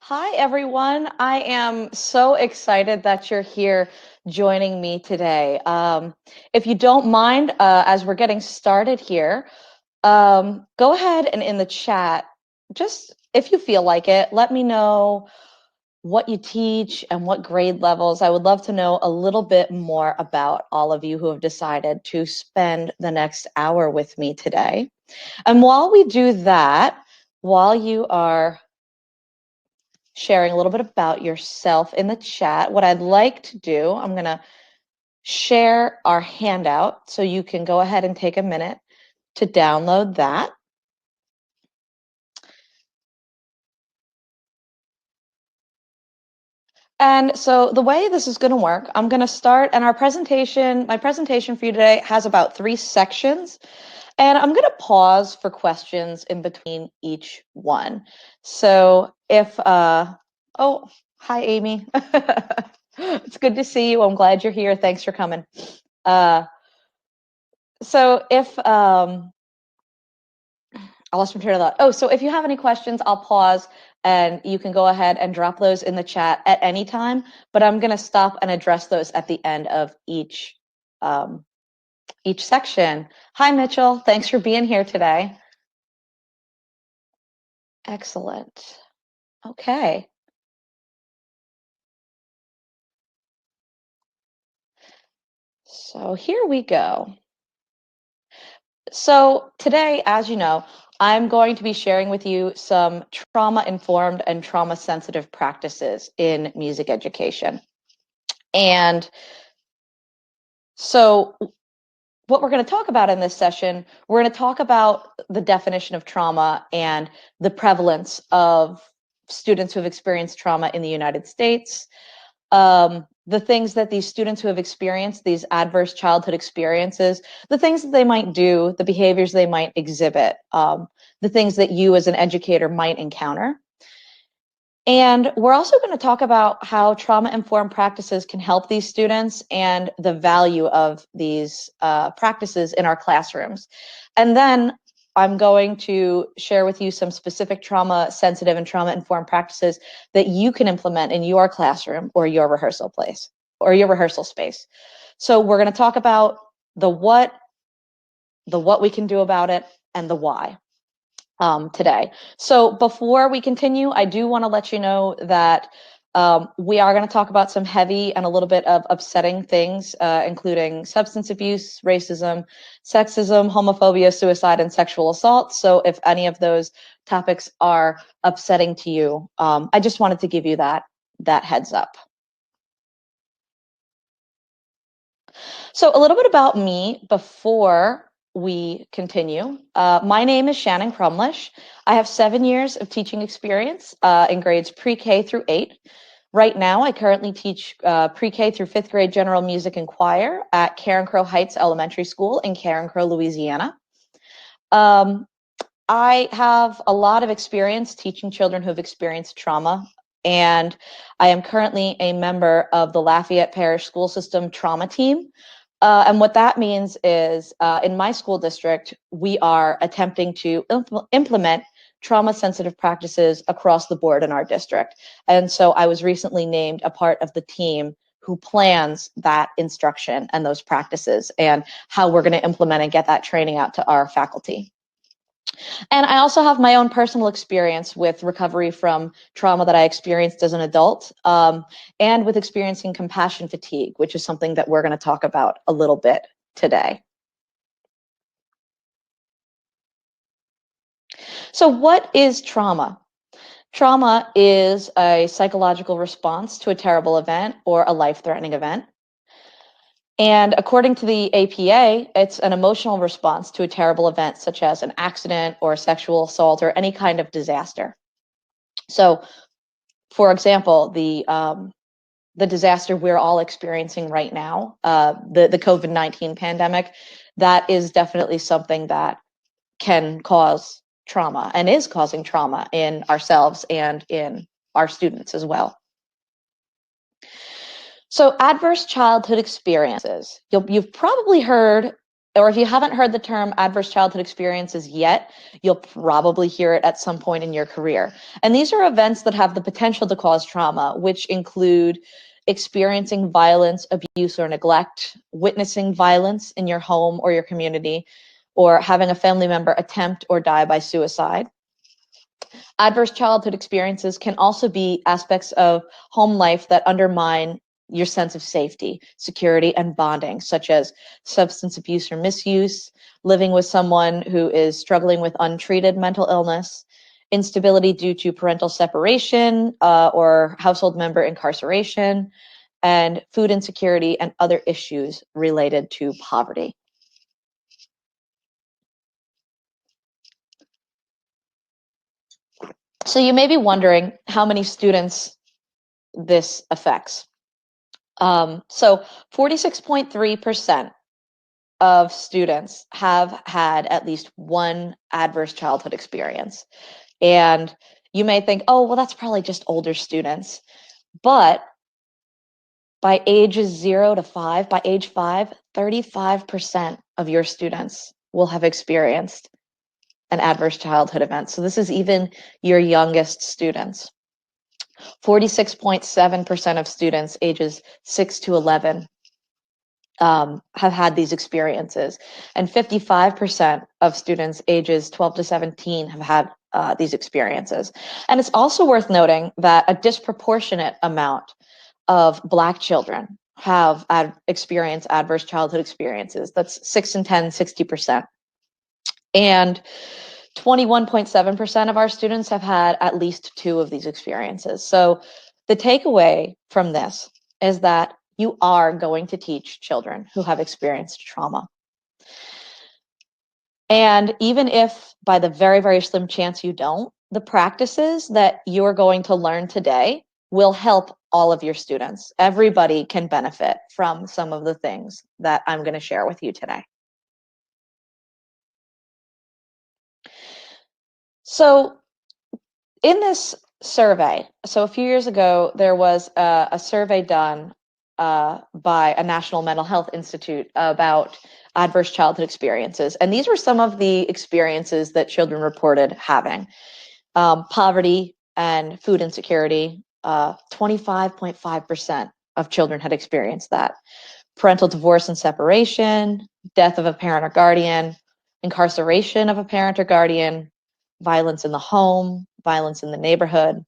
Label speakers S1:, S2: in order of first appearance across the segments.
S1: Hi, everyone. I am so excited that you're here joining me today. If you don't mind, as we're getting started here, go ahead and in the chat, just if you feel like it, let me know what you teach and what grade levels. I would love to know a little bit more about all of you who have decided to spend the next hour with me today. And while we do that, while you are sharing a little bit about yourself in the chat, what I'd like to do, I'm going to share our handout so you can go ahead and take a minute to download that. And so the way this is going to work, I'm going to start, and my presentation for you today has about 3 sections, and I'm going to pause for questions in between each one. So if, oh, hi, Amy. It's good to see you. I'm glad you're here. Thanks for coming. So if, I lost my train of thought. Oh, so if you have any questions, I'll pause and you can go ahead and drop those in the chat at any time, but I'm going to stop and address those at the end of each section. Hi, Mitchell. Thanks for being here today. Excellent. Okay. So here we go. So today, as you know, I'm going to be sharing with you some trauma-informed and trauma-sensitive practices in music education. And so what we're going to talk about in this session, we're going to talk about the definition of trauma and the prevalence of students who have experienced trauma in the United States, the things that these students who have experienced these adverse childhood experiences, the things that they might do, the behaviors they might exhibit, the things that you as an educator might encounter. And we're also going to talk about how trauma-informed practices can help these students and the value of these practices in our classrooms. And then I'm going to share with you some specific trauma-sensitive and trauma-informed practices that you can implement in your classroom or your rehearsal place or your rehearsal space. So we're going to talk about the what we can do about it, and the why. Today. So before we continue, I do want to let you know that we are going to talk about some heavy and a little bit of upsetting things, including substance abuse, racism, sexism, homophobia, suicide, and sexual assault. So if any of those topics are upsetting to you, I just wanted to give you that heads up. So a little bit about me before we continue. My name is Shannon Crumlish. I have 7 years of teaching experience in grades pre-K through 8. Right now, I currently teach pre-K through 5th grade general music and choir at Carencro Heights Elementary School in Carencro, Louisiana. I have a lot of experience teaching children who have experienced trauma, and I am currently a member of the Lafayette Parish School System Trauma Team. And what that means is in my school district, we are attempting to implement trauma-sensitive practices across the board in our district. And so I was recently named a part of the team who plans that instruction and those practices and how we're going to implement and get that training out to our faculty. And I also have my own personal experience with recovery from trauma that I experienced as an adult, and with experiencing compassion fatigue, which is something that we're going to talk about a little bit today. So what is trauma? Trauma is a psychological response to a terrible event or a life-threatening event. And according to the APA, it's an emotional response to a terrible event, such as an accident or a sexual assault or any kind of disaster. So, for example, the disaster we're all experiencing right now, the COVID-19 pandemic, that is definitely something that can cause trauma and is causing trauma in ourselves and in our students as well. So adverse childhood experiences. You've probably heard or if you haven't heard the term adverse childhood experiences yet, you'll probably hear it at some point in your career. And these are events that have the potential to cause trauma, which include experiencing violence, abuse, or neglect, witnessing violence in your home or your community, or having a family member attempt or die by suicide. Adverse childhood experiences can also be aspects of home life that undermine your sense of safety, security, and bonding, such as substance abuse or misuse, living with someone who is struggling with untreated mental illness, instability due to parental separation or household member incarceration, and food insecurity and other issues related to poverty. So you may be wondering how many students this affects. So 46.3% of students have had at least one adverse childhood experience. And you may think, oh, well, that's probably just older students. But by ages 0 to 5, by age 5, 35% of your students will have experienced an adverse childhood event. So this is even your youngest students. 46.7% of students ages 6 to 11 have had these experiences, and 55% of students ages 12 to 17 have had these experiences. And it's also worth noting that a disproportionate amount of Black children have experienced adverse childhood experiences. That's 6 and 10, 60%. And 21.7% of our students have had at least 2 of these experiences. So the takeaway from this is that you are going to teach children who have experienced trauma. And even if by the very, very slim chance you don't, the practices that you're going to learn today will help all of your students. Everybody can benefit from some of the things that I'm going to share with you today. So in this survey, so a few years ago, there was a survey done by a National Mental Health Institute about adverse childhood experiences. And these were some of the experiences that children reported having. Poverty and food insecurity, 25.5% of children had experienced that. Parental divorce and separation, death of a parent or guardian, incarceration of a parent or guardian, violence in the home, violence in the neighborhood,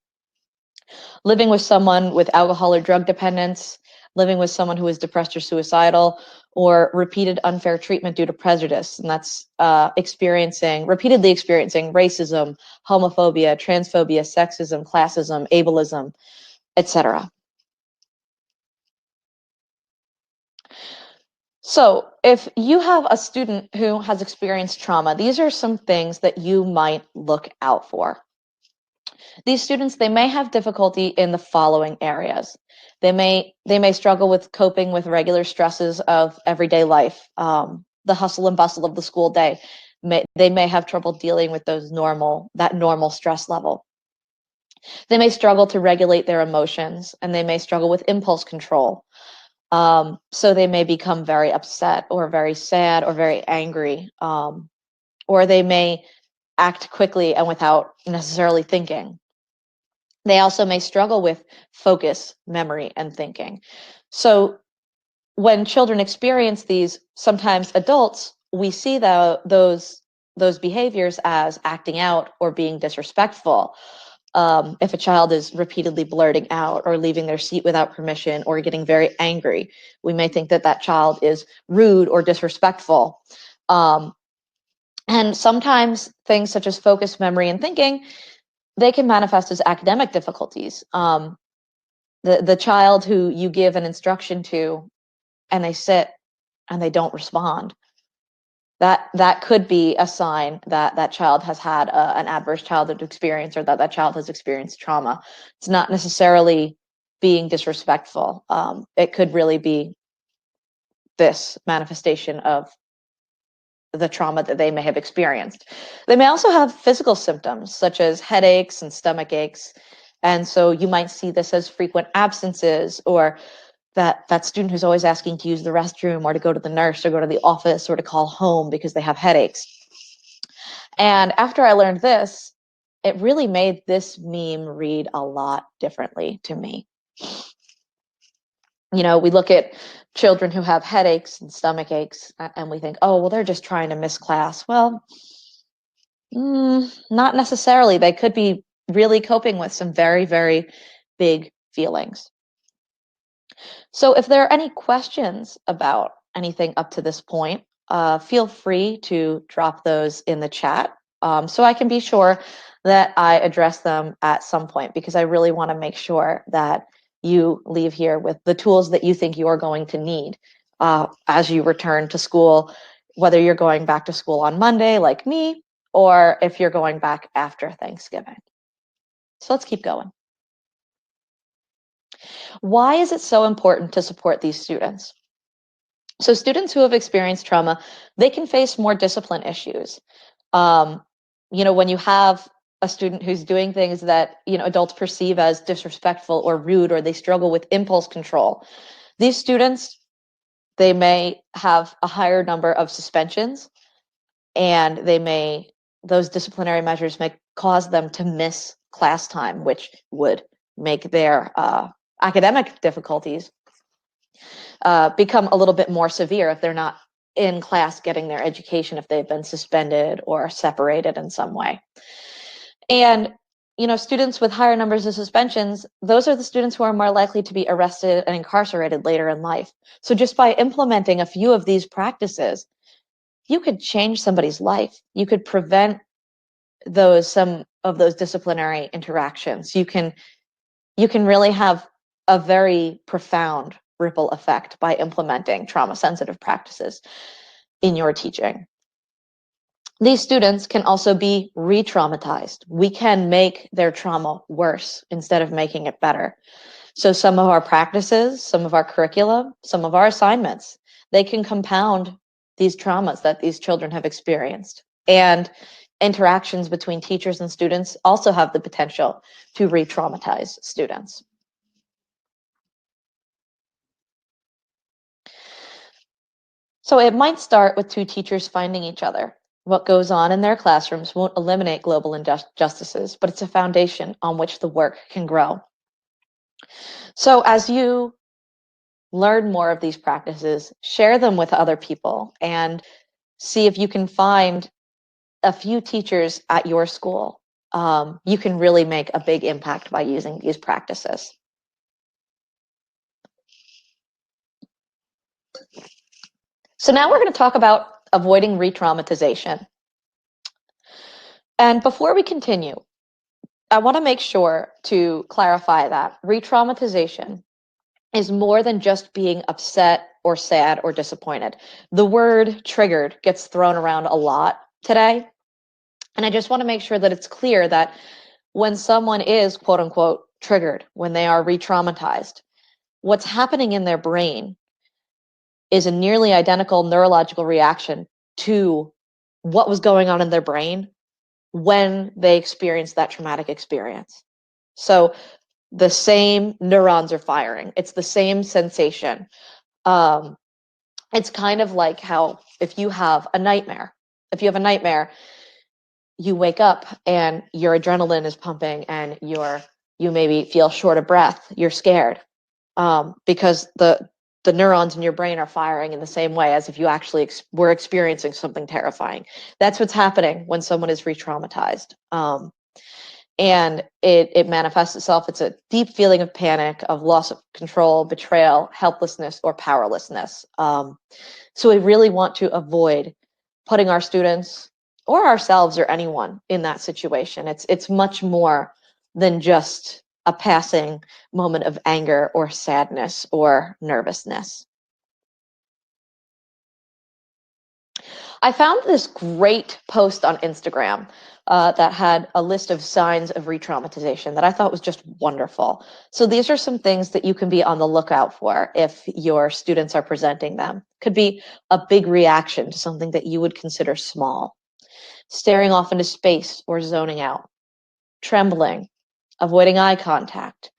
S1: living with someone with alcohol or drug dependence, living with someone who is depressed or suicidal, or repeated unfair treatment due to prejudice. And that's repeatedly experiencing racism, homophobia, transphobia, sexism, classism, ableism, etc. So if you have a student who has experienced trauma, these are some things that you might look out for. These students, they may have difficulty in the following areas. They may struggle with coping with regular stresses of everyday life, the hustle and bustle of the school day. They may have trouble dealing with that normal stress level. They may struggle to regulate their emotions, and they may struggle with impulse control. So they may become very upset or very sad or very angry, or they may act quickly and without necessarily thinking. They also may struggle with focus, memory, and thinking. So when children experience these, sometimes adults, we see those behaviors as acting out or being disrespectful. If a child is repeatedly blurting out or leaving their seat without permission or getting very angry, we may think that that child is rude or disrespectful. And sometimes things such as focus, memory, and thinking, they can manifest as academic difficulties. The child who you give an instruction to and they sit and they don't respond, that could be a sign that that child has had an adverse childhood experience, or that child has experienced trauma. It's not necessarily being disrespectful. It could really be this manifestation of the trauma that they may have experienced. They may also have physical symptoms such as headaches and stomach aches. And so you might see this as frequent absences, or that student who's always asking to use the restroom or to go to the nurse or go to the office or to call home because they have headaches. And after I learned this, it really made this meme read a lot differently to me. You know, we look at children who have headaches and stomach aches and we think, oh, well, they're just trying to miss class. Well, not necessarily. They could be really coping with some very, very big feelings. So if there are any questions about anything up to this point, feel free to drop those in the chat so I can be sure that I address them at some point, because I really want to make sure that you leave here with the tools that you think you are going to need as you return to school, whether you're going back to school on Monday like me, or if you're going back after Thanksgiving. So let's keep going. Why is it so important to support these students? So students who have experienced trauma, they can face more discipline issues. You know, when you have a student who's doing things that, you know, adults perceive as disrespectful or rude, or they struggle with impulse control, these students, they may have a higher number of suspensions, and those disciplinary measures may cause them to miss class time, which would make their academic difficulties become a little bit more severe if they're not in class getting their education, if they've been suspended or separated in some way. And, you know, students with higher numbers of suspensions, those are the students who are more likely to be arrested and incarcerated later in life. So just by implementing a few of these practices, you could change somebody's life. You could prevent some of those disciplinary interactions. You can really have a very profound ripple effect by implementing trauma-sensitive practices in your teaching. These students can also be re-traumatized. We can make their trauma worse instead of making it better. So some of our practices, some of our curricula, some of our assignments, they can compound these traumas that these children have experienced. And interactions between teachers and students also have the potential to re-traumatize students. So it might start with two teachers finding each other. What goes on in their classrooms won't eliminate global injustices, but it's a foundation on which the work can grow. So as you learn more of these practices, share them with other people and see if you can find a few teachers at your school. You can really make a big impact by using these practices. So now we're going to talk about avoiding re-traumatization. And before we continue, I want to make sure to clarify that re-traumatization is more than just being upset or sad or disappointed. The word triggered gets thrown around a lot today. And I just want to make sure that it's clear that when someone is quote unquote triggered, when they are re-traumatized, what's happening in their brain is a nearly identical neurological reaction to what was going on in their brain when they experienced that traumatic experience. So the same neurons are firing. It's the same sensation. It's kind of like how if you have a nightmare, you wake up and your adrenaline is pumping and you maybe feel short of breath. You're scared because the neurons in your brain are firing in the same way as if you actually were experiencing something terrifying. That's what's happening when someone is re-traumatized. And it manifests itself. It's a deep feeling of panic, of loss of control, betrayal, helplessness, or powerlessness. So we really want to avoid putting our students or ourselves or anyone in that situation. It's much more than just a passing moment of anger or sadness or nervousness. I found this great post on Instagram that had a list of signs of re-traumatization that I thought was just wonderful. So these are some things that you can be on the lookout for if your students are presenting them. Could be a big reaction to something that you would consider small, staring off into space or zoning out, trembling, avoiding eye contact,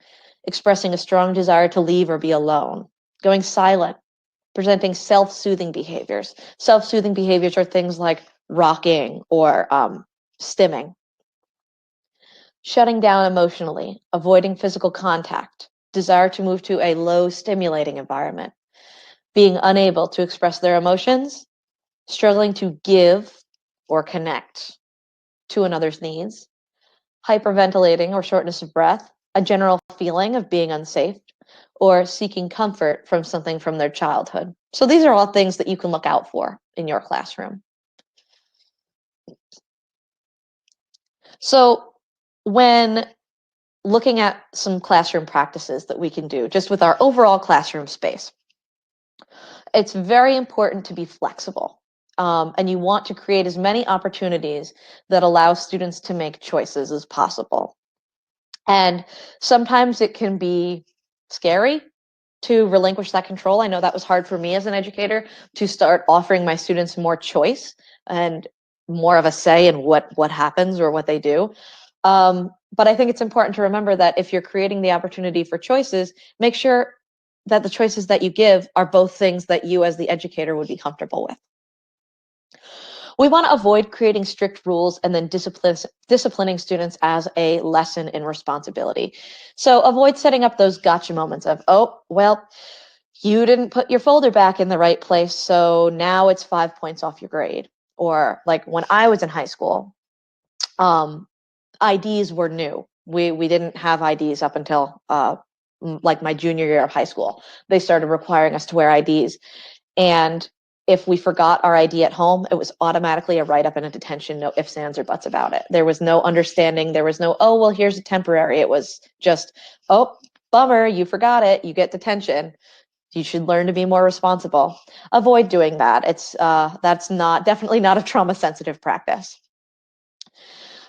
S1: expressing a strong desire to leave or be alone, going silent, presenting self-soothing behaviors. Self-soothing behaviors are things like rocking or stimming. Shutting down emotionally, avoiding physical contact, desire to move to a low stimulating environment, being unable to express their emotions, struggling to give or connect to another's needs, hyperventilating or shortness of breath, a general feeling of being unsafe, or seeking comfort from something from their childhood. So these are all things that you can look out for in your classroom. So when looking at some classroom practices that we can do just with our overall classroom space, it's very important to be flexible. And you want to create as many opportunities that allow students to make choices as possible. And sometimes it can be scary to relinquish that control. I know that was hard for me as an educator to start offering my students more choice and more of a say in what happens or what they do. But I think it's important to remember that if you're creating the opportunity for choices, make sure that the choices that you give are both things that you as the educator would be comfortable with. We want to avoid creating strict rules and then disciplining students as a lesson in responsibility. So avoid setting up those gotcha moments of, oh, well, you didn't put your folder back in the right place, so now it's 5 points off your grade. Or like when I was in high school, IDs were new. We didn't have IDs up until like my junior year of high school. They started requiring us to wear IDs. And if we forgot our ID at home, it was automatically a write-up and a detention, no ifs, ands, or buts about it. There was no understanding. There was no, oh, well, here's a temporary. It was just, oh, bummer, you forgot it. You get detention. You should learn to be more responsible. Avoid doing that. That's definitely not a trauma-sensitive practice.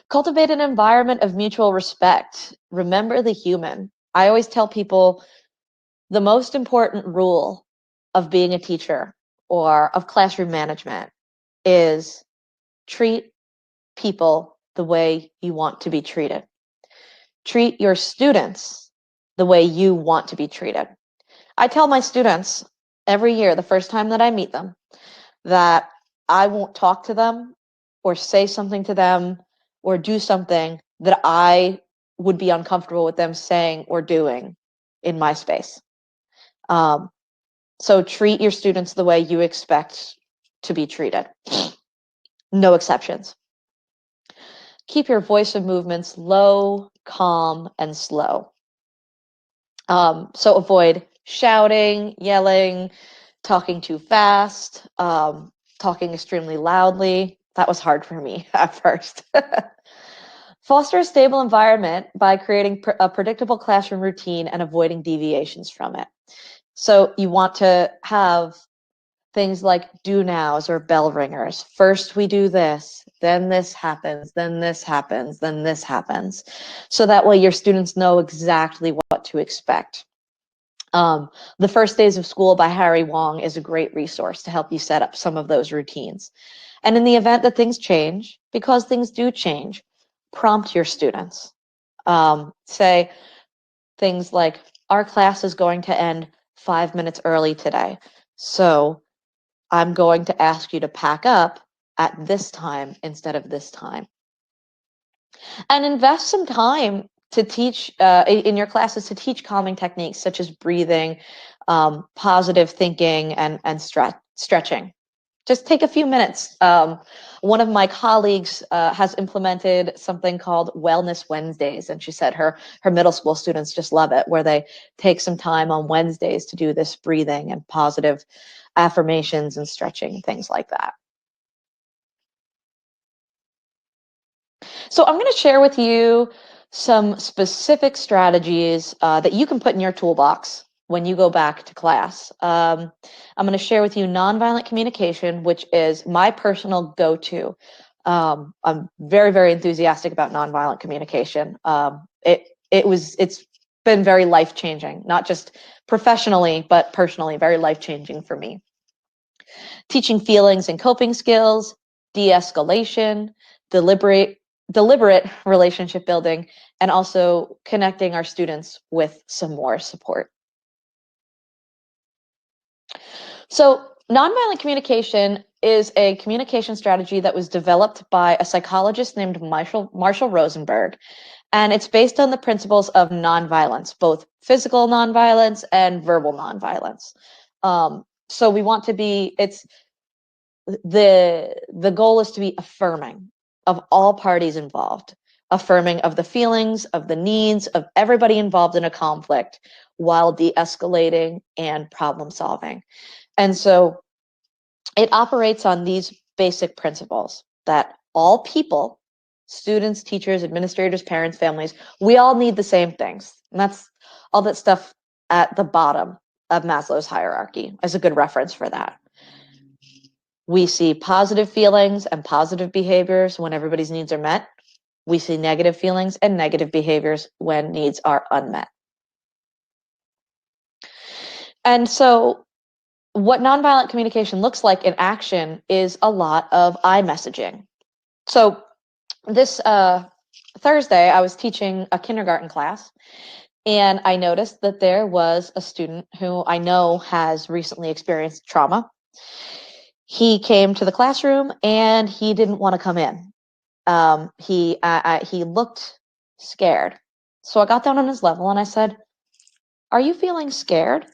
S1: Cultivate an environment of mutual respect. Remember the human. I always tell people the most important rule of being a teacher or of classroom management is treat people the way you want to be treated. Treat your students the way you want to be treated. I tell my students every year, the first time that I meet them, that I won't talk to them or say something to them or do something that I would be uncomfortable with them saying or doing in my space. So treat your students the way you expect to be treated. No exceptions. Keep your voice and movements low, calm, and slow. So avoid shouting, yelling, talking too fast, talking extremely loudly. That was hard for me at first. Foster a stable environment by creating a predictable classroom routine and avoiding deviations from it. So you want to have things like do nows or bell ringers. First we do this, then this happens, then this happens, then this happens. So that way your students know exactly what to expect. The First Days of School by Harry Wong is a great resource to help you set up some of those routines. And in the event that things change, because things do change, prompt your students. Say things like, our class is going to end 5 minutes early today. So I'm going to ask you to pack up at this time instead of this time. And invest some time to teach in your classes to teach calming techniques such as breathing, positive thinking, and stretching. Just take a few minutes. One of my colleagues has implemented something called Wellness Wednesdays, and she said her middle school students just love it, where they take some time on Wednesdays to do this breathing and positive affirmations and stretching and things like that. So I'm going to share with you some specific strategies that you can put in your toolbox when you go back to class. I'm going to share with you nonviolent communication, which is my personal go-to. I'm very, very enthusiastic about nonviolent communication. It's been very life-changing, not just professionally, but personally, very life-changing for me. Teaching feelings and coping skills, de-escalation, deliberate relationship building, and also connecting our students with some more support. So nonviolent communication is a communication strategy that was developed by a psychologist named Marshall Rosenberg. And it's based on the principles of nonviolence, both physical nonviolence and verbal nonviolence. So we want to be, it's the goal is to be affirming of all parties involved, affirming of the feelings, of the needs of everybody involved in a conflict while de-escalating and problem solving. And so it operates on these basic principles that all people, students, teachers, administrators, parents, families, we all need the same things. And that's all that stuff at the bottom of Maslow's hierarchy as a good reference for that. We see positive feelings and positive behaviors when everybody's needs are met. We see negative feelings and negative behaviors when needs are unmet. And so what nonviolent communication looks like in action is a lot of I messaging. So this Thursday, I was teaching a kindergarten class, and I noticed that there was a student who I know has recently experienced trauma. He came to the classroom and he didn't want to come in. He looked scared. So I got down on his level and I said, "Are you feeling scared?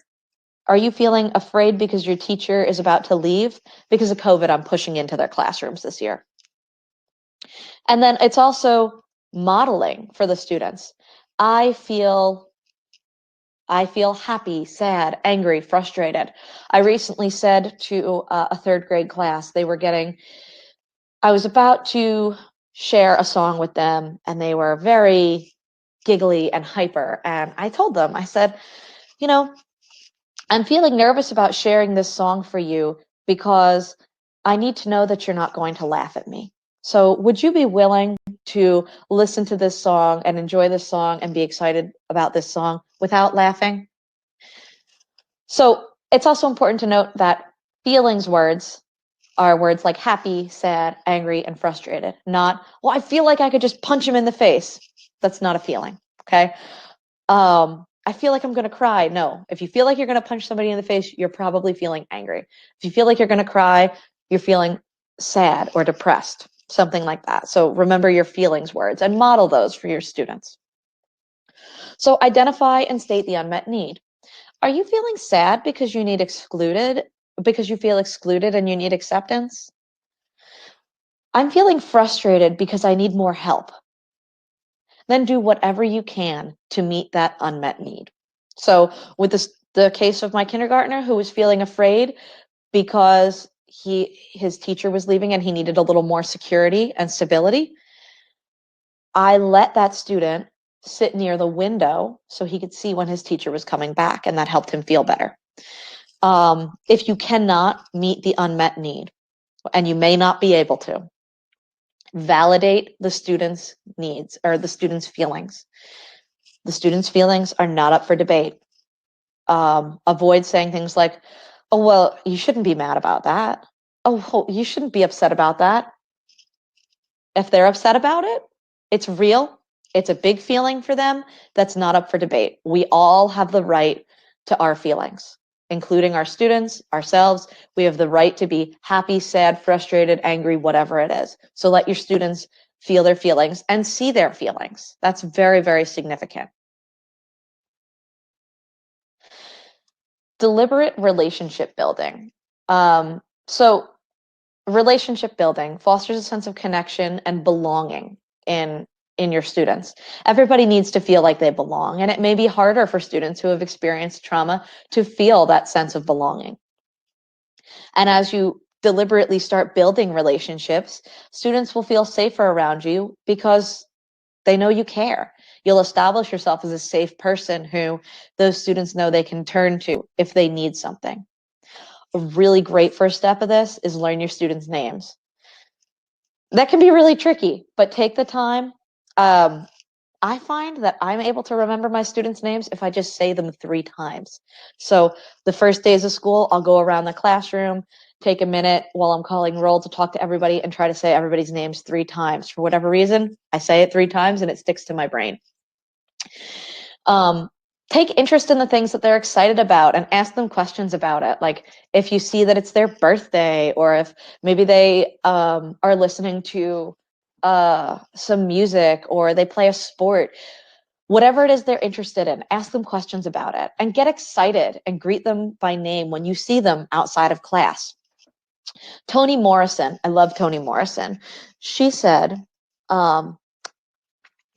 S1: Are you feeling afraid because your teacher is about to leave? Because of COVID, I'm pushing into their classrooms this year." And then it's also modeling for the students. I feel happy, sad, angry, frustrated. I recently said to a third grade class, I was about to share a song with them and they were very giggly and hyper. And I told them, I said, you know, I'm feeling nervous about sharing this song for you because I need to know that you're not going to laugh at me. So would you be willing to listen to this song and enjoy this song and be excited about this song without laughing? So it's also important to note that feelings words are words like happy, sad, angry, and frustrated, not, well, I feel like I could just punch him in the face. That's not a feeling, okay? I feel like I'm going to cry. No, if you feel like you're going to punch somebody in the face, you're probably feeling angry. If you feel like you're going to cry, you're feeling sad or depressed, something like that. So remember your feelings words and model those for your students. So identify and state the unmet need. Are you feeling sad because you need excluded, because you feel excluded and you need acceptance? I'm feeling frustrated because I need more help. Then do whatever you can to meet that unmet need. So with the case of my kindergartner who was feeling afraid because his teacher was leaving and he needed a little more security and stability, I let that student sit near the window so he could see when his teacher was coming back, and that helped him feel better. If you cannot meet the unmet need, and you may not be able to, validate the student's needs or the student's feelings. The student's feelings are not up for debate. Avoid saying things like, "Oh, well, you shouldn't be mad about that. Oh, you shouldn't be upset about that." If they're upset about it, it's real. It's a big feeling for them. That's not up for debate. We all have the right to our feelings, including our students, ourselves. We have the right to be happy, sad, frustrated, angry, whatever it is. So let your students feel their feelings and see their feelings. That's very, very significant. Deliberate relationship building. So relationship building fosters a sense of connection and belonging in your students. Everybody needs to feel like they belong, and it may be harder for students who have experienced trauma to feel that sense of belonging. And as you deliberately start building relationships, students will feel safer around you because they know you care. You'll establish yourself as a safe person who those students know they can turn to if they need something. A really great first step of this is learn your students' names. That can be really tricky, but take the time. I find that I'm able to remember my students' names if I just say them 3 times. So the first days of school, I'll go around the classroom, take a minute while I'm calling roll to talk to everybody and try to say everybody's names 3 times. For whatever reason, I say it 3 times and it sticks to my brain. take interest in the things that they're excited about and ask them questions about it. Like if you see that it's their birthday, or if maybe they are listening to some music, or they play a sport, whatever it is they're interested in, ask them questions about it and get excited and greet them by name when you see them outside of class. Toni Morrison, I love Toni Morrison. She said, when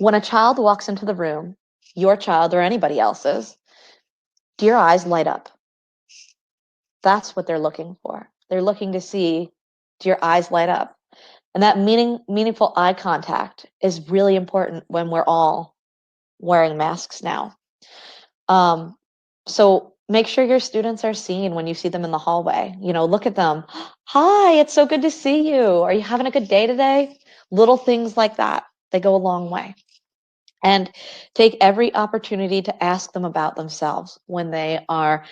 S1: a child walks into the room, your child or anybody else's, do your eyes light up? That's what they're looking for. They're looking to see, do your eyes light up? And that meaningful eye contact is really important when we're all wearing masks now. So make sure your students are seen when you see them in the hallway. Look at them. Hi, it's so good to see you. Are you having a good day today? Little things like that, they go a long way. And take every opportunity to ask them about themselves when they are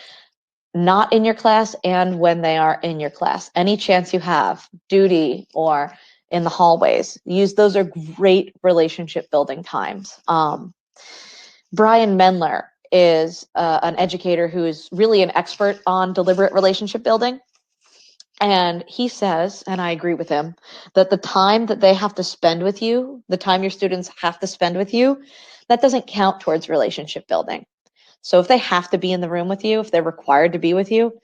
S1: not in your class and when they are in your class. Any chance you have, duty or in the hallways, those are great relationship building times. Brian Mendler is an educator who is really an expert on deliberate relationship building. And he says, and I agree with him, that the time that they have to spend with you, the time your students have to spend with you, that doesn't count towards relationship building. So if they have to be in the room with you, if they're required to be with you,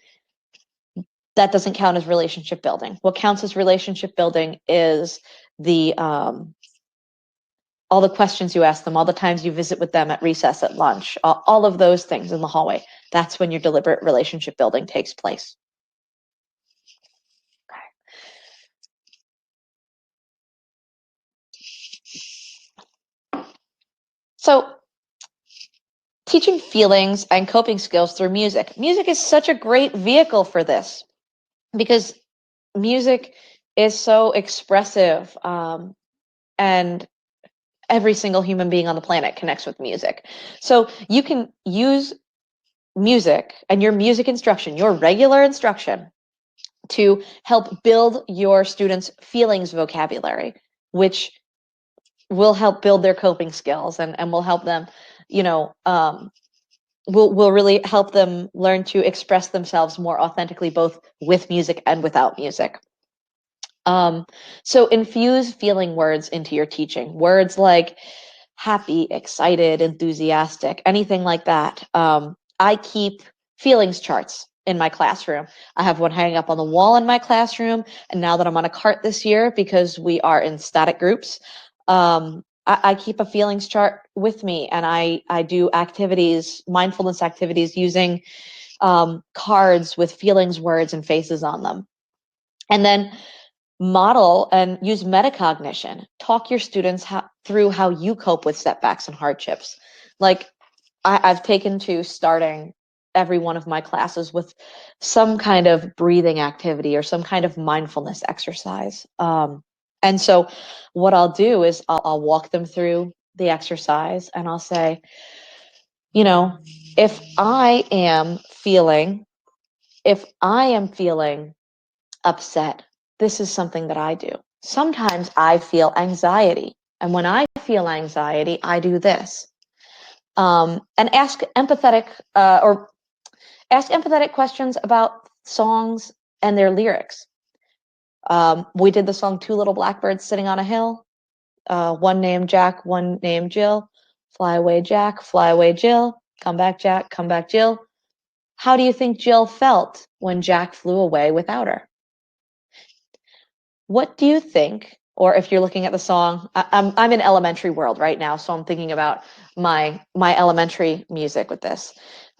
S1: that doesn't count as relationship building. What counts as relationship building is the all the questions you ask them, all the times you visit with them at recess, at lunch, all of those things in the hallway. That's when your deliberate relationship building takes place. So teaching feelings and coping skills through music. Music is such a great vehicle for this because music is so expressive, and every single human being on the planet connects with music. So you can use music and your music instruction, your regular instruction, to help build your students' feelings vocabulary, which will help build their coping skills and will help them, will really help them learn to express themselves more authentically, both with music and without music. So infuse feeling words into your teaching. Words like happy, excited, enthusiastic, anything like that. I keep feelings charts in my classroom. I have one hanging up on the wall in my classroom. And now that I'm on a cart this year, because we are in static groups, I keep a feelings chart with me, and I do activities, mindfulness activities, using cards with feelings words and faces on them. And then model and use metacognition. Talk your students through how you cope with setbacks and hardships. Like I've taken to starting every one of my classes with some kind of breathing activity or some kind of mindfulness exercise. And so what I'll do is I'll walk them through the exercise, and I'll say, if I am feeling upset, this is something that I do. Sometimes I feel anxiety, and when I feel anxiety, I do this. And ask empathetic questions about songs and their lyrics. We did the song Two Little Blackbirds Sitting on a Hill. One named Jack, one named Jill. Fly away, Jack, fly away, Jill. Come back, Jack, come back, Jill. How do you think Jill felt when Jack flew away without her? What do you think, or if you're looking at the song, I'm in elementary world right now, so I'm thinking about my elementary music with this.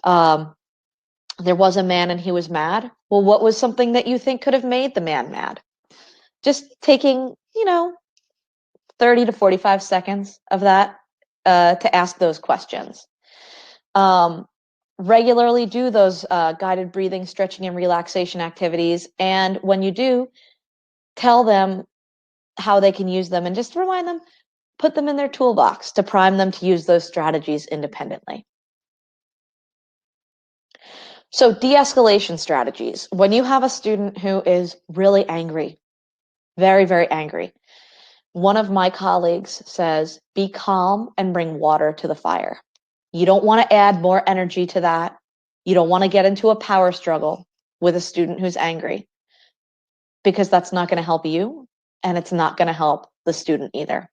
S1: There was a man and he was mad. Well, what was something that you think could have made the man mad? Just taking, 30 to 45 seconds of that to ask those questions. Regularly do those guided breathing, stretching, and relaxation activities. And when you do, tell them how they can use them, and just remind them, put them in their toolbox to prime them to use those strategies independently. So de-escalation strategies. When you have a student who is really angry, very, very angry, one of my colleagues says, be calm and bring water to the fire. You don't want to add more energy to that. You don't want to get into a power struggle with a student who's angry, because that's not going to help you, and it's not going to help the student either.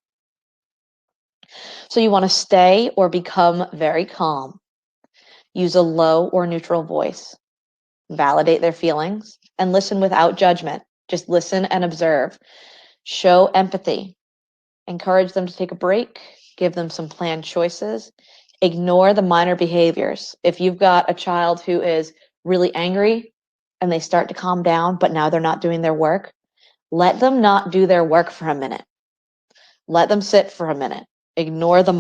S1: So you want to stay or become very calm. Use a low or neutral voice. Validate their feelings and listen without judgment. Just listen and observe. Show empathy. Encourage them to take a break. Give them some planned choices. Ignore the minor behaviors. If you've got a child who is really angry and they start to calm down, but now they're not doing their work, let them not do their work for a minute. Let them sit for a minute. Ignore the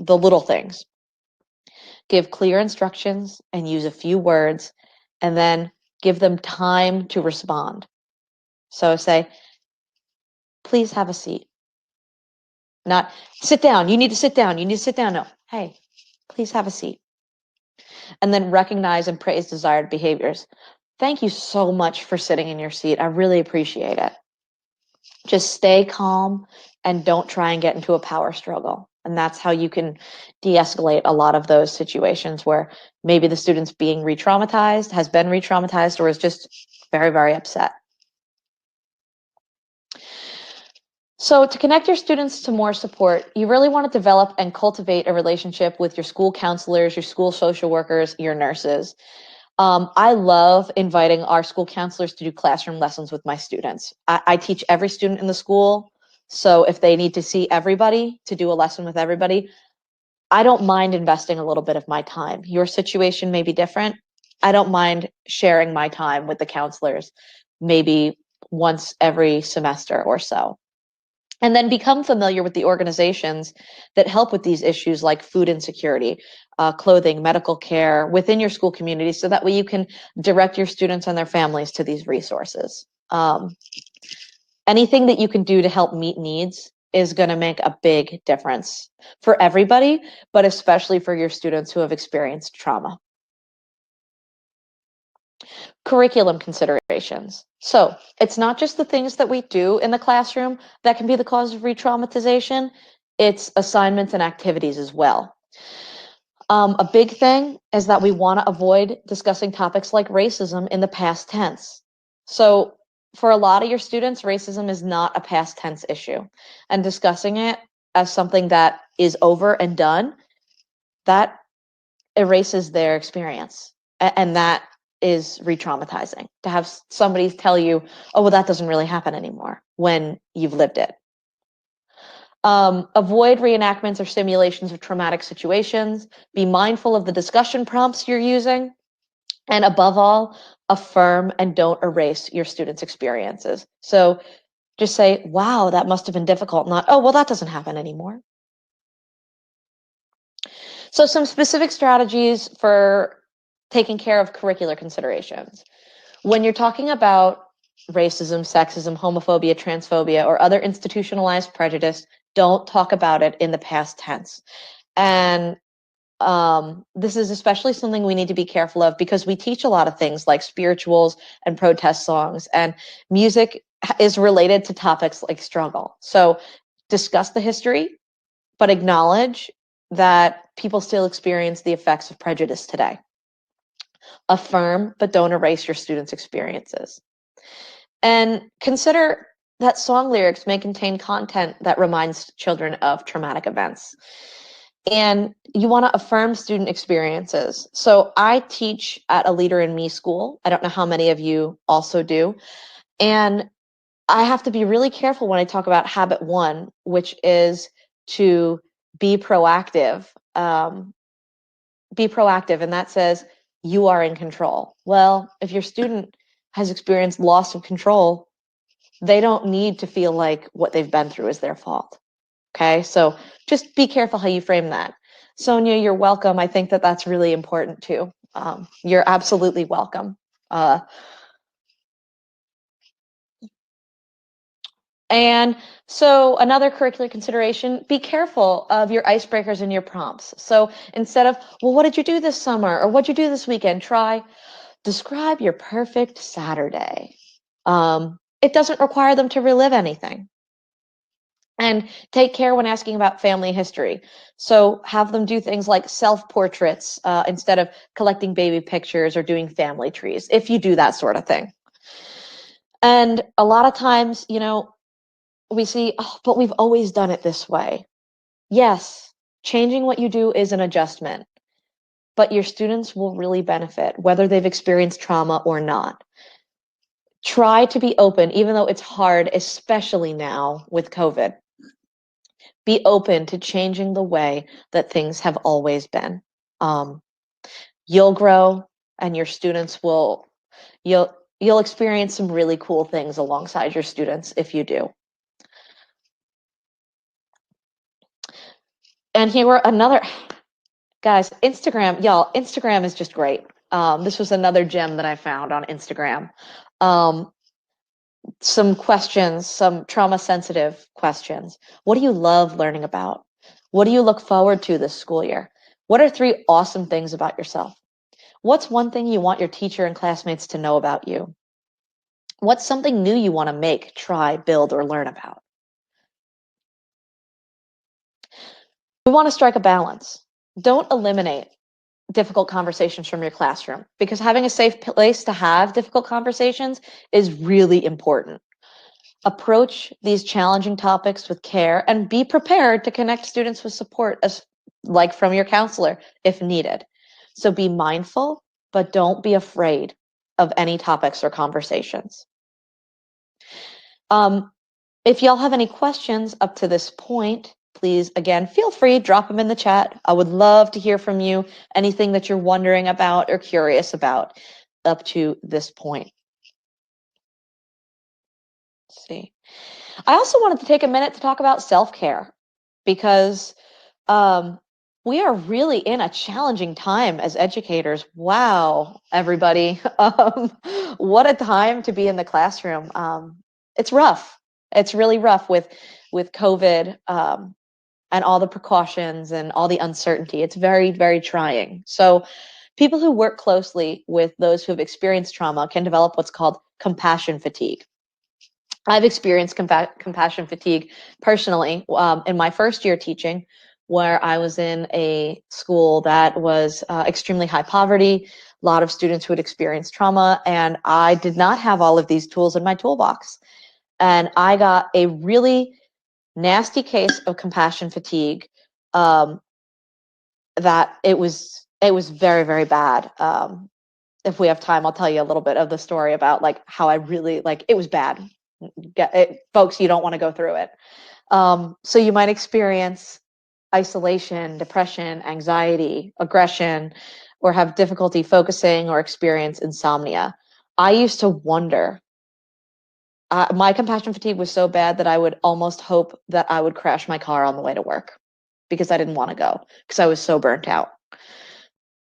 S1: little things. Give clear instructions and use a few words, and then give them time to respond. So say, please have a seat. Not sit down. You need to sit down. You need to sit down. No. Hey, please have a seat. And then recognize and praise desired behaviors. Thank you so much for sitting in your seat. I really appreciate it. Just stay calm and don't try and get into a power struggle. And that's how you can de-escalate a lot of those situations where maybe the student's being re-traumatized, has been re-traumatized, or is just very, very upset. So to connect your students to more support, you really want to develop and cultivate a relationship with your school counselors, your school social workers, your nurses. I love inviting our school counselors to do classroom lessons with my students. I teach every student in the school. So if they need to see everybody, to do a lesson with everybody, I don't mind investing a little bit of my time. Your situation may be different. I don't mind sharing my time with the counselors, maybe once every semester or so. And then become familiar with the organizations that help with these issues, like food insecurity, clothing, medical care within your school community, so that way you can direct your students and their families to these resources. Anything that you can do to help meet needs is going to make a big difference for everybody, but especially for your students who have experienced trauma. Curriculum considerations. So it's not just the things that we do in the classroom that can be the cause of re-traumatization, it's assignments and activities as well. A big thing is that we want to avoid discussing topics like racism in the past tense. So for a lot of your students, racism is not a past tense issue. And discussing it as something that is over and done, that erases their experience. And that is re-traumatizing, to have somebody tell you, oh, well, that doesn't really happen anymore, when you've lived it. Avoid reenactments or simulations of traumatic situations. Be mindful of the discussion prompts you're using. And above all, affirm and don't erase your students' experiences. So just say, wow, that must have been difficult, not, oh, well, that doesn't happen anymore. So some specific strategies for taking care of curricular considerations. When you're talking about racism, sexism, homophobia, transphobia, or other institutionalized prejudice, don't talk about it in the past tense. And this is especially something we need to be careful of, because we teach a lot of things like spirituals and protest songs, and music is related to topics like struggle. So discuss the history, but acknowledge that people still experience the effects of prejudice today. Affirm, but don't erase your students' experiences. And consider that song lyrics may contain content that reminds children of traumatic events. And you want to affirm student experiences. So I teach at a Leader in Me school. I don't know how many of you also do. And I have to be really careful when I talk about habit one, which is to be proactive. Be proactive, and that says you are in control. Well, if your student has experienced loss of control, they don't need to feel like what they've been through is their fault. Okay, so just be careful how you frame that. Sonia, you're welcome. I think that that's really important too. You're absolutely welcome. And so another curricular consideration, be careful of your icebreakers and your prompts. So instead of, well, what did you do this summer? Or what'd you do this weekend? Try, describe your perfect Saturday. It doesn't require them to relive anything. And take care when asking about family history. So have them do things like self-portraits instead of collecting baby pictures or doing family trees, if you do that sort of thing. And a lot of times, we see, oh, but we've always done it this way. Yes, changing what you do is an adjustment, but your students will really benefit, whether they've experienced trauma or not. Try to be open, even though it's hard, especially now with COVID. Be open to changing the way that things have always been. Um, you'll grow, and your students will. You'll experience some really cool things alongside your students if you do. And here were another, guys, Instagram, y'all. Instagram is just great. This was another gem that I found on Instagram. Some questions, some trauma sensitive questions. What do you love learning about? What do you look forward to this school year? What are 3 awesome things about yourself? What's one thing you want your teacher and classmates to know about you? What's something new you want to make, try, build, or learn about? We want to strike a balance. Don't eliminate difficult conversations from your classroom, because having a safe place to have difficult conversations is really important. Approach these challenging topics with care and be prepared to connect students with support, like from your counselor if needed. So be mindful, but don't be afraid of any topics or conversations. If y'all have any questions up to this point, please, again, feel free, drop them in the chat. I would love to hear from you, anything that you're wondering about or curious about up to this point. Let's see. I also wanted to take a minute to talk about self-care, because we are really in a challenging time as educators. Wow, everybody. What a time to be in the classroom. It's rough. It's really rough with COVID and all the precautions and all the uncertainty. It's very, very trying. So people who work closely with those who have experienced trauma can develop what's called compassion fatigue. I've experienced compassion fatigue personally in my first year teaching, where I was in a school that was extremely high poverty, a lot of students who had experienced trauma, and I did not have all of these tools in my toolbox. And I got a really nasty case of compassion fatigue, that it was very, very bad. If we have time, I'll tell you a little bit of the story about like how I really, like, it was bad. Folks, you don't want to go through it. So you might experience isolation, depression, anxiety, aggression, or have difficulty focusing or experience insomnia. I used to wonder. My compassion fatigue was so bad that I would almost hope that I would crash my car on the way to work, because I didn't want to go, because I was so burnt out.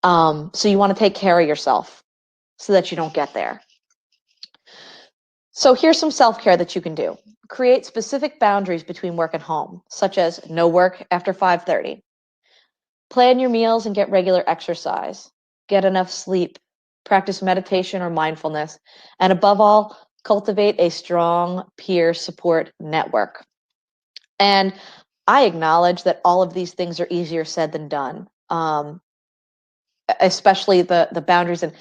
S1: So you want to take care of yourself so that you don't get there. So here's some self-care that you can do. Create specific boundaries between work and home, such as no work after 5:30. Plan your meals and get regular exercise. Get enough sleep. Practice meditation or mindfulness. And above all, cultivate a strong peer support network. And I acknowledge that all of these things are easier said than done, especially the boundaries. And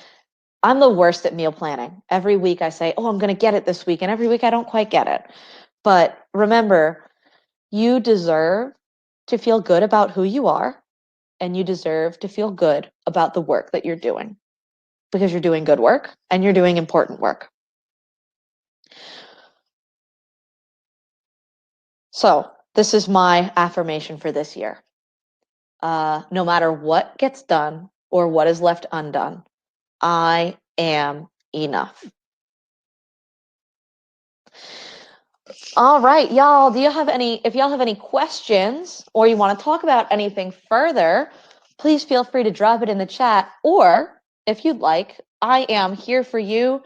S1: I'm the worst at meal planning. Every week I say, oh, I'm going to get it this week. And every week I don't quite get it. But remember, you deserve to feel good about who you are, and you deserve to feel good about the work that you're doing, because you're doing good work and you're doing important work. So this is my affirmation for this year. No matter what gets done or what is left undone, I am enough. All right, y'all, if y'all have any questions or you want to talk about anything further, please feel free to drop it in the chat. Or if you'd like, I am here for you.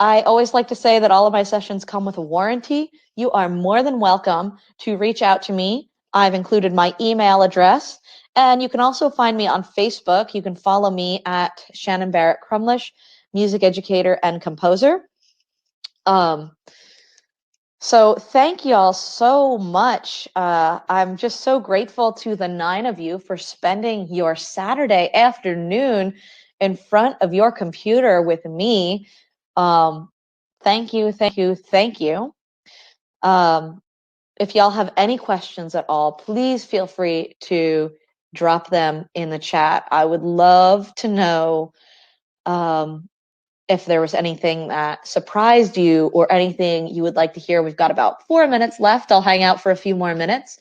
S1: I always like to say that all of my sessions come with a warranty. You are more than welcome to reach out to me. I've included my email address, and you can also find me on Facebook. You can follow me at Shannon Barrett Crumlish, music educator and composer. So thank you all so much. I'm just so grateful to the 9 of you for spending your Saturday afternoon in front of your computer with me. Thank you, thank you, thank you. If y'all have any questions at all, please feel free to drop them in the chat. I would love to know if there was anything that surprised you or anything you would like to hear. We've got about 4 minutes left. I'll hang out for a few more minutes.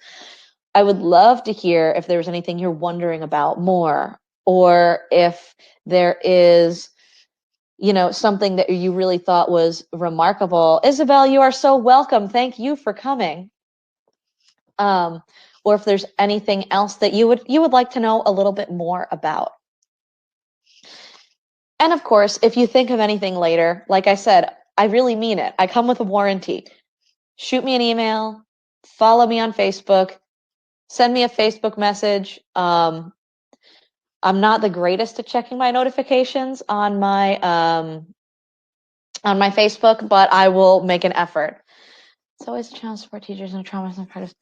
S1: I would love to hear if there was anything you're wondering about more, or if there is, something that you really thought was remarkable. Isabel, you are so welcome. Thank you for coming. Or if there's anything else that you would like to know a little bit more about. And of course, if you think of anything later, like I said, I really mean it. I come with a warranty. Shoot me an email, follow me on Facebook, send me a Facebook message. I'm not the greatest at checking my notifications on my Facebook, but I will make an effort. It's always a challenge for teachers and trauma and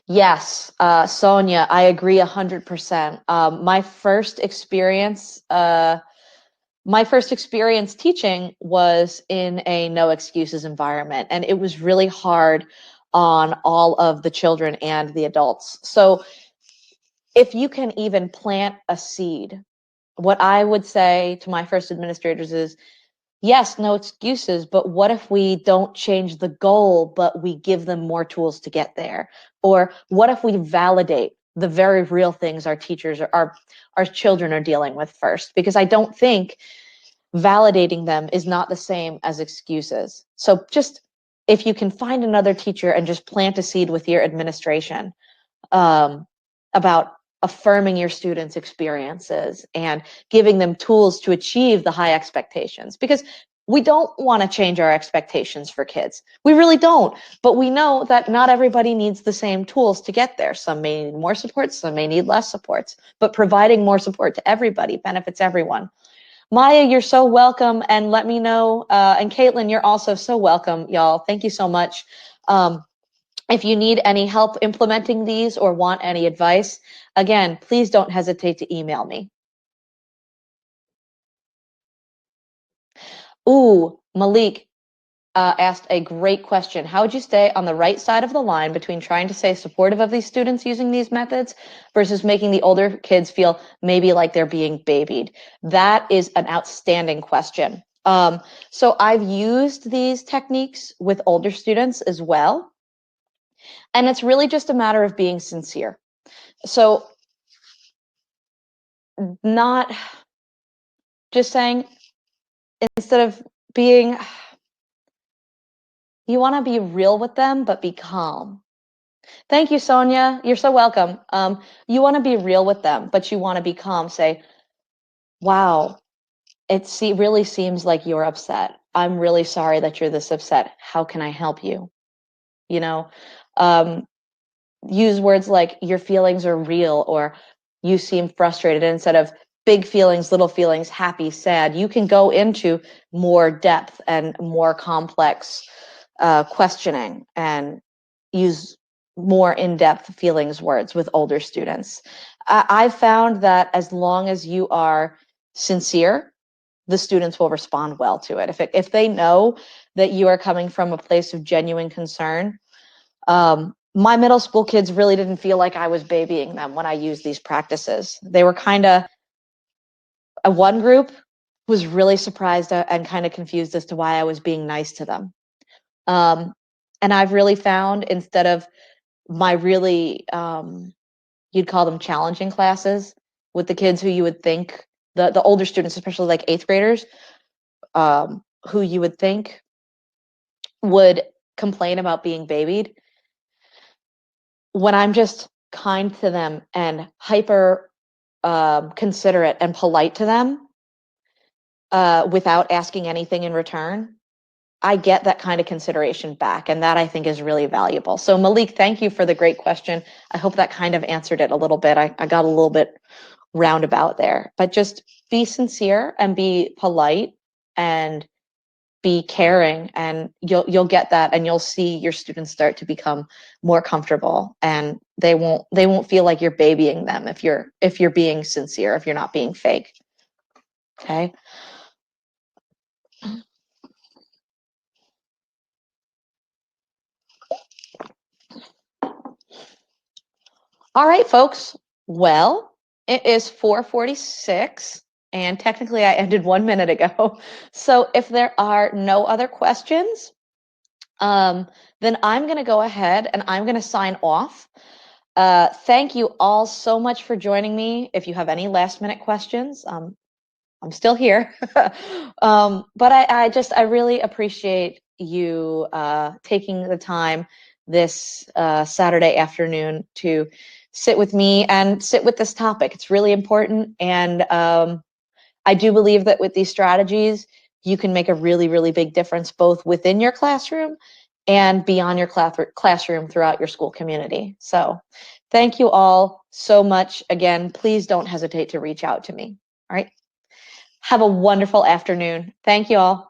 S1: Yes, Sonia, I agree 100%. My first experience teaching was in a no excuses environment, and it was really hard on all of the children and the adults. So if you can even plant a seed, what I would say to my first administrators is, yes, no excuses, but what if we don't change the goal, but we give them more tools to get there? Or what if we validate the very real things our teachers or our children are dealing with first? Because I don't think validating them is not the same as excuses. So just if you can find another teacher and just plant a seed with your administration about affirming your students' experiences and giving them tools to achieve the high expectations, because we don't want to change our expectations for kids. We really don't. But we know that not everybody needs the same tools to get there. Some may need more supports, some may need less supports. But providing more support to everybody benefits everyone. Maya, you're so welcome, and let me know. And Caitlin, you're also so welcome, y'all. Thank you so much. If you need any help implementing these or want any advice, again, please don't hesitate to email me. Ooh, Malik asked a great question. How would you stay on the right side of the line between trying to stay supportive of these students using these methods versus making the older kids feel maybe like they're being babied? That is an outstanding question. So I've used these techniques with older students as well. And it's really just a matter of being sincere. So not just saying, instead of being, you want to be real with them, but be calm. Thank you, Sonia. You're so welcome. You want to be real with them, but you want to be calm. Say, wow, really seems like you're upset. I'm really sorry that you're this upset. How can I help you? You know, um, use words like your feelings are real, or you seem frustrated, instead of big feelings, little feelings, happy, sad. You can go into more depth and more complex questioning and use more in-depth feelings words with older students. I've found that as long as you are sincere, the students will respond well to it. If they know that you are coming from a place of genuine concern, my middle school kids really didn't feel like I was babying them when I used these practices. They were kind of, one group was really surprised and kind of confused as to why I was being nice to them. And I've really found, instead of my really, you'd call them challenging classes with the kids who you would think, the older students, especially like eighth graders, who you would think would complain about being babied, when I'm just kind to them and hyper considerate and polite to them without asking anything in return, I get that kind of consideration back. And that, I think, is really valuable. So Malik, thank you for the great question. I hope that kind of answered it a little bit. I got a little bit roundabout there, but just be sincere and be polite, and be caring, and you'll get that, and you'll see your students start to become more comfortable, and they won't feel like you're babying them if you're being sincere, if you're not being fake. Okay. All right, folks. Well, it is 4:46, and technically I ended 1 minute ago. So if there are no other questions, then I'm going to go ahead and I'm going to sign off. Thank you all so much for joining me. If you have any last minute questions, I'm still here. But I really appreciate you taking the time this Saturday afternoon to sit with me and sit with this topic. It's really important. And I do believe that with these strategies, you can make a really, really big difference both within your classroom and beyond your classroom throughout your school community. So thank you all so much. Again, please don't hesitate to reach out to me. All right. Have a wonderful afternoon. Thank you all.